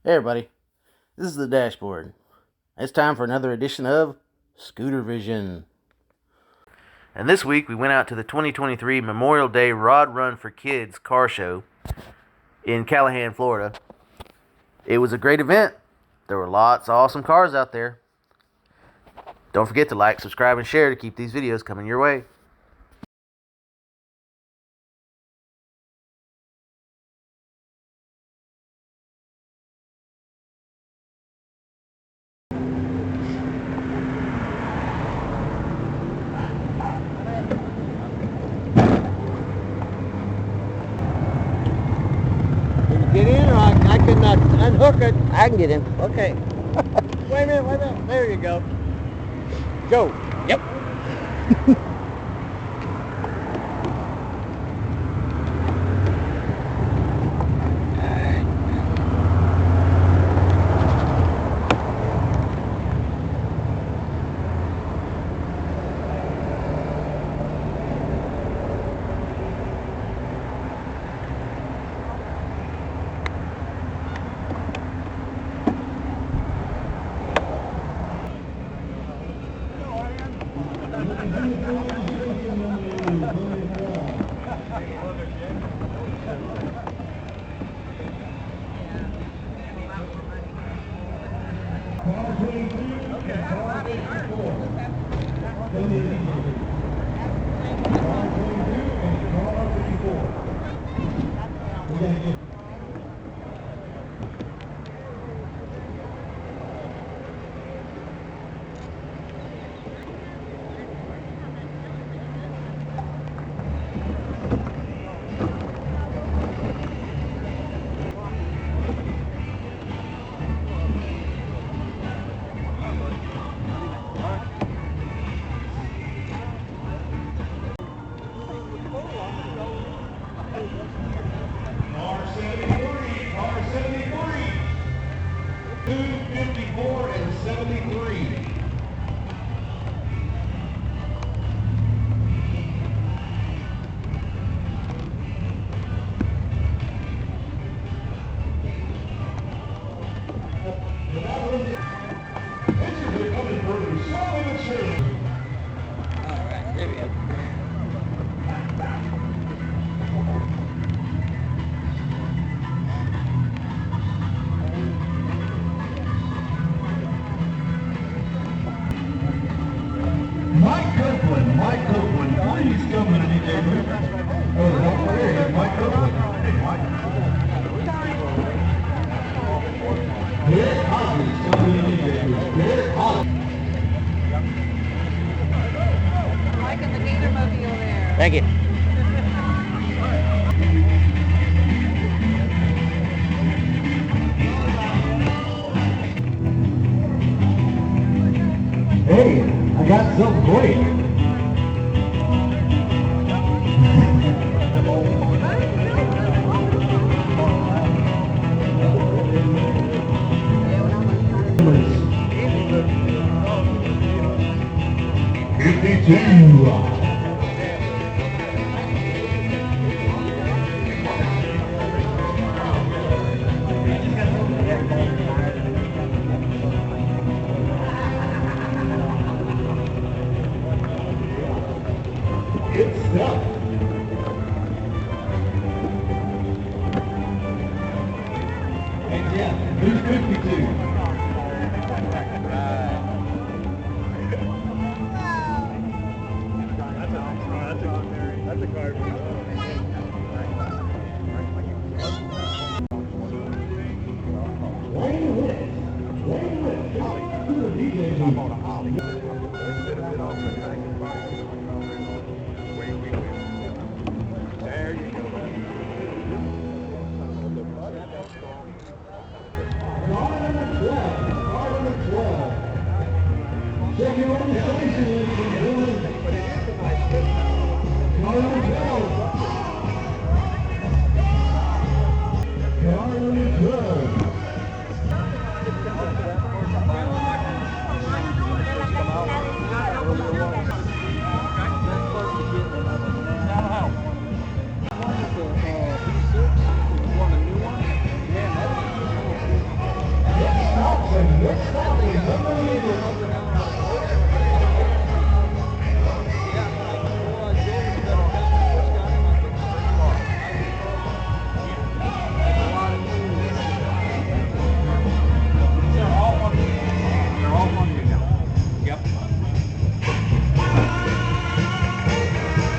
Hey everybody, this is the dashboard. It's time for another edition of Scootervision. And this week we went out to the 2023 Memorial Day Rod Run for Kids car show in Callahan, Florida. It was a great event. There were lots of awesome cars out there. Don't forget to like, subscribe, and share to keep these videos coming your way. Get in, or I can unhook it. I can get in. Okay. Wait a minute. There you go. Go. Yep. Car 73, 254 and 73. They're coming further, slowly but surely. All right, there we go. Mike Copeland, please come to the DJ booth. Oh, there he is, Mike Copeland. Hey, Mike. Here's Hodges coming to the DJ booth. Here's Hodges. Mike and the Gatormobile there. Thank you. Hey, I got something for you. Good stuff. And Jeff, who's 52? That's a card. Wayne Witt. Out to the DJ booth. There you go. Car number 12. Check your registration, ladies and gentlemen. Car number 12. Car number 12.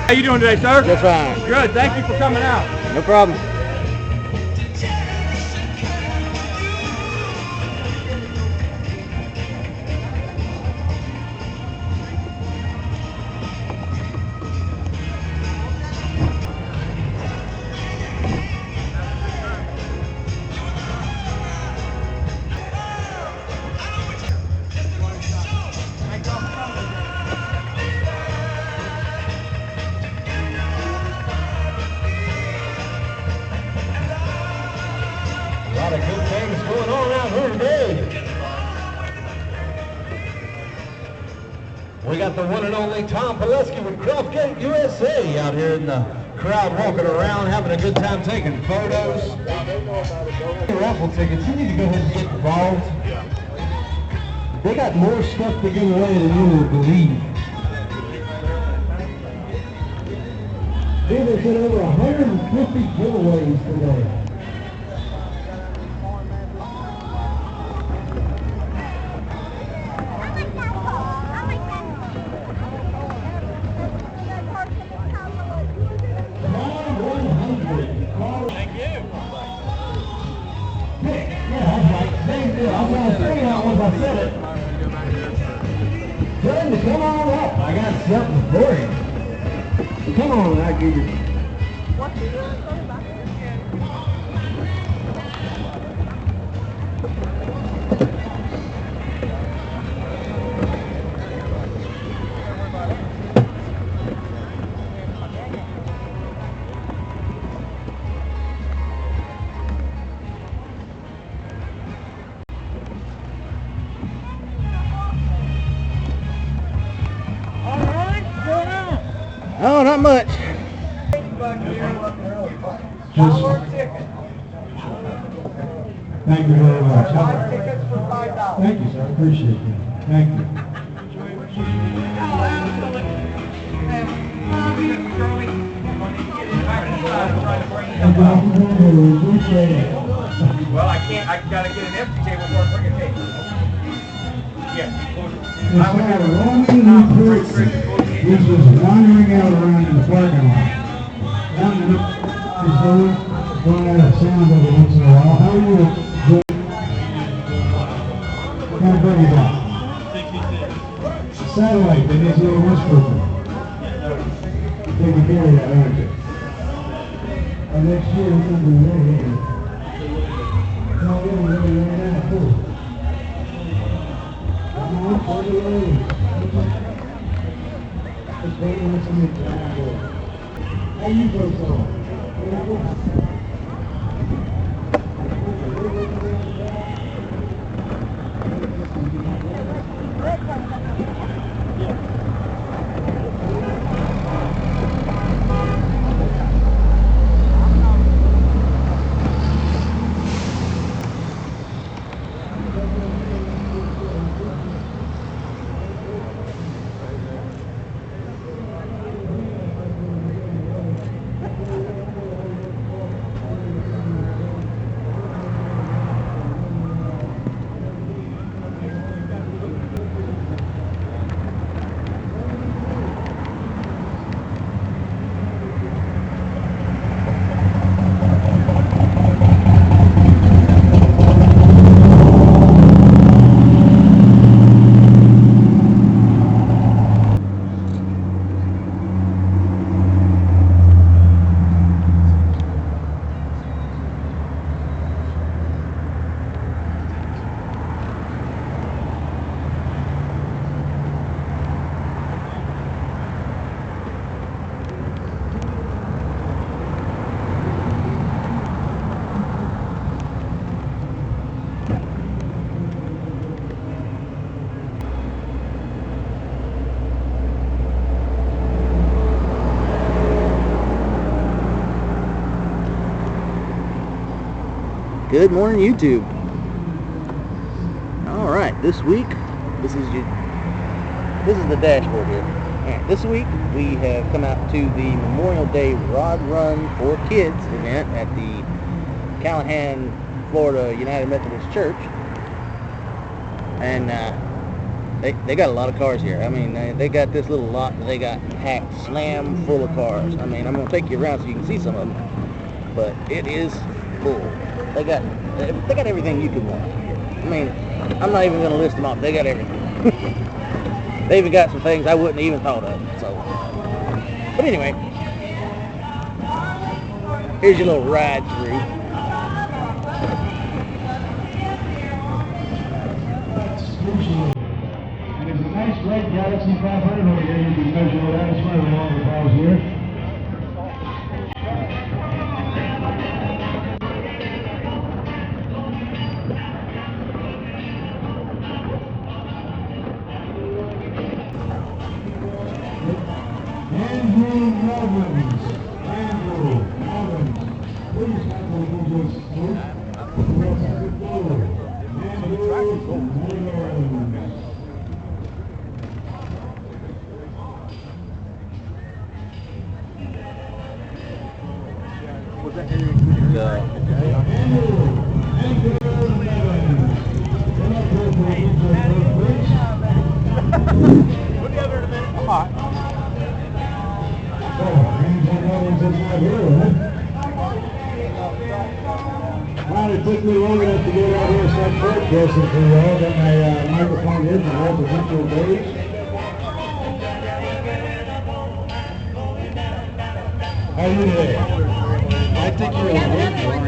How you doing today, sir? Just fine. Good. Thank you for coming out. No problem. A lot of good things going on out here today. We got the one and only Tom Pileski with Craftgate USA out here in the crowd walking around, having a good time taking photos. Raffle tickets, you need to go ahead and get involved. They got more stuff to give away than you will believe. They said over 150 giveaways today. Friend, come on up. I got something for you. Come on, I'll give you. Oh, not much. Thank you very much. Thank you, sir. Appreciate that. Thank you. Well, I can't. I gotta get an empty table for a freaking table. Yeah. He's just wandering out around in the parking lot. Rounding up his door, going out of sound every once in a while. How are you doing? Kind of bring you back. Satellite, that is a little whisper. Taking care of that, aren't you? Next year, we're going to be ready here. No, we're ready right now, too. Come on, for the ladies. It's very nice to meet you. How you folks doing? Good morning, YouTube. All right, this week, this is the dashboard here. All right, this week we have come out to the Memorial Day Rod Run for Kids event at the Callahan, Florida United Methodist Church, and They got a lot of cars here. I mean, they got this little lot that they got packed slam full of cars. I mean, I'm going to take you around so you can see some of them. But it is full. They got everything you could want. I mean, I'm not even going to list them off. They got everything. They even got some things I wouldn't even thought of. So, but anyway, here's your little ride through. And it's a nice red Galaxy 500 over here. You can measure it out. It's one of the longer cars here. Andrew Robbins. Please have the DJ Scoop. Well, it took me long enough to get out here and start broadcasting for you all. Got my microphone here from all the virtual days. How are you today? I think you're a great boy.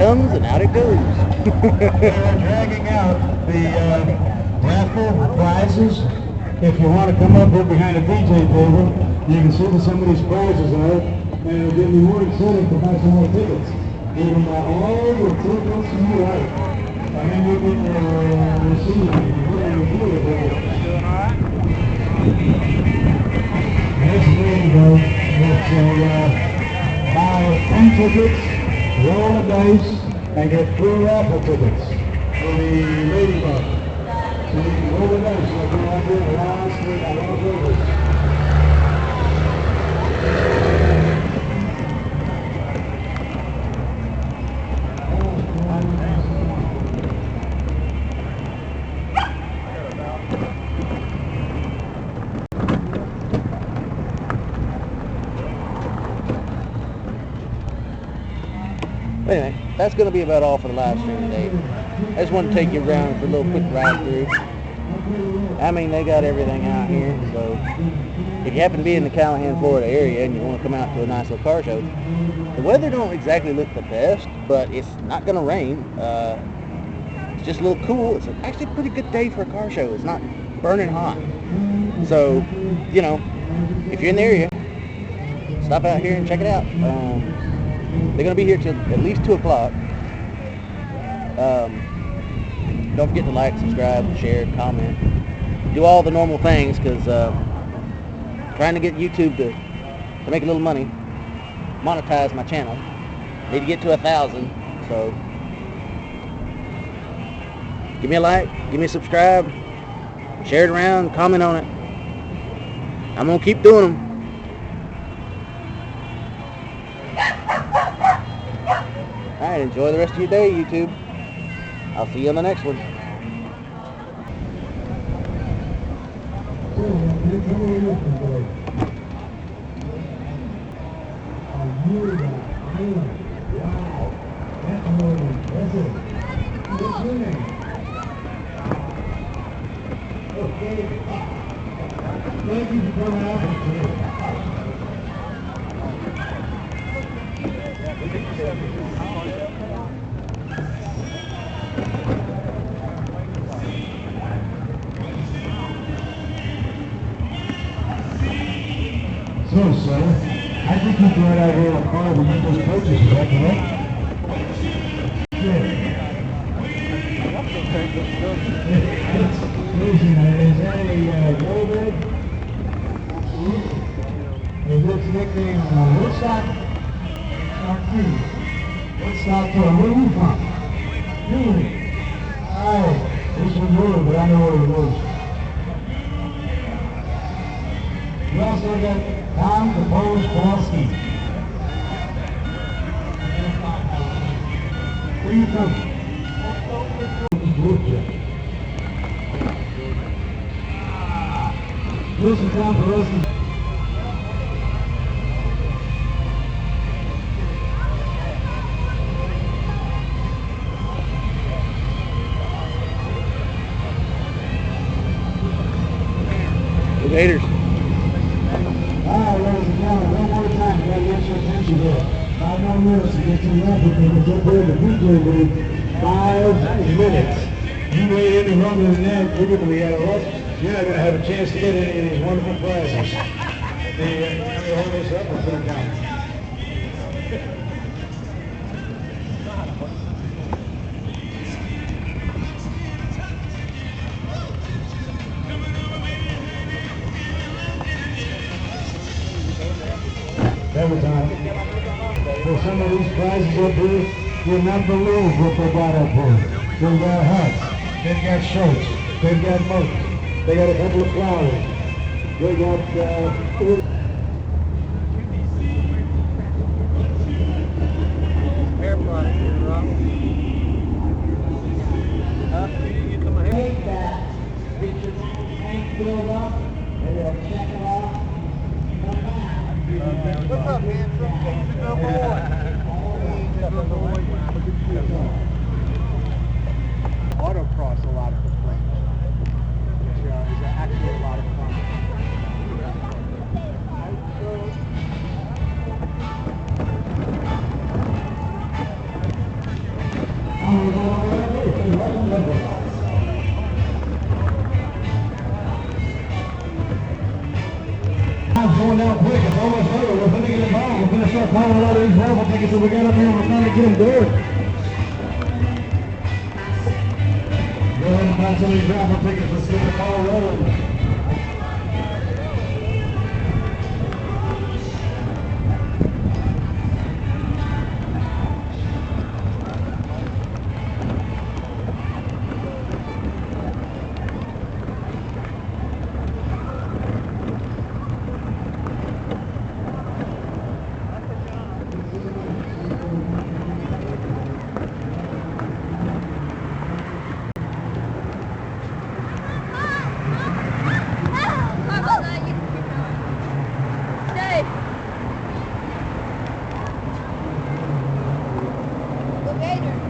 And out it goes. They're dragging out the raffle prizes. If you want to come up here behind a DJ table, you can see what some of these prizes are, and it'll give you more incentive to buy some more tickets. You can buy all the tickets you like. And then you get your receipt. You put it in your computer. Doing all right? That's there you go. It's buy 10 tickets, roll the dice, and get 3 raffle tickets for the Ladybug. So you can roll the dice like you're out there around Street on Los Angeles. Anyway, that's going to be about all for the live stream today. I just want to take you around for a little quick ride through. I mean, they got everything out here, so if you happen to be in the Callahan, Florida area and you want to come out to a nice little car show, the weather don't exactly look the best, but it's not going to rain. It's just a little cool. It's actually a pretty good day for a car show. It's not burning hot. So, you know, if you're in the area, stop out here and check it out. They're going to be here till at least 2 o'clock. Don't forget to like, subscribe, share, comment. Do all the normal things, because trying to get YouTube to make a little money, monetize my channel. Need to get to 1,000, so give me a like, give me a subscribe, share it around, comment on it. I'm going to keep doing them. Alright, enjoy the rest of your day, YouTube. I'll see you on the next one. Thank you for coming out. So, sir, I think you brought out here a car when you just purchased, is that correct? His nickname Woodstock. Woodstock, where are you from? Julie. Alright, this is Julie, but I know where he lives. We also got Tom the Polish Pulaski. Where are you from? This is Tom Pulaski. Gators. Alright, ladies and gentlemen, one more time, you gotta get your attention here. 5 more minutes to get to the amphitheater. Get there, the DJ booth. 5 minutes. You wait any longer than that, you're gonna be out of luck. You're not gonna have a chance to get any of these wonderful prizes. Let me hold this up and put it down. Every time. For some of these prizes up here, you'll not believe what they got up here. They've got hats, they've got shirts, they've got mugs, they got a couple of flowers, they got Hair product here, Rob. Huh? take that, get your tank filled up, and they'll check it off. What's up, man? From Kidz to number 1. Autocross, a lot of complaints. Which is actually a lot of fun. Going down quick, it's almost over. We're going to get involved. We're going to start calling a lot of these raffle tickets that we got up here. We're trying to get them good. Go ahead and find some of these raffle tickets. Let's get the ball rolling.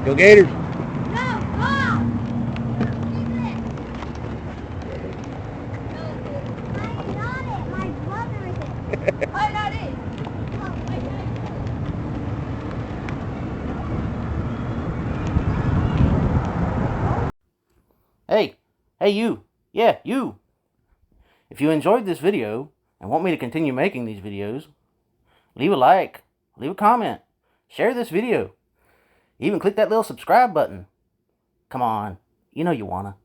Go Gators. Hey you. Yeah, you. If you enjoyed this video and want me to continue making these videos, leave a like, leave a comment, share this video. Even click that little subscribe button. Come on, you know you wanna.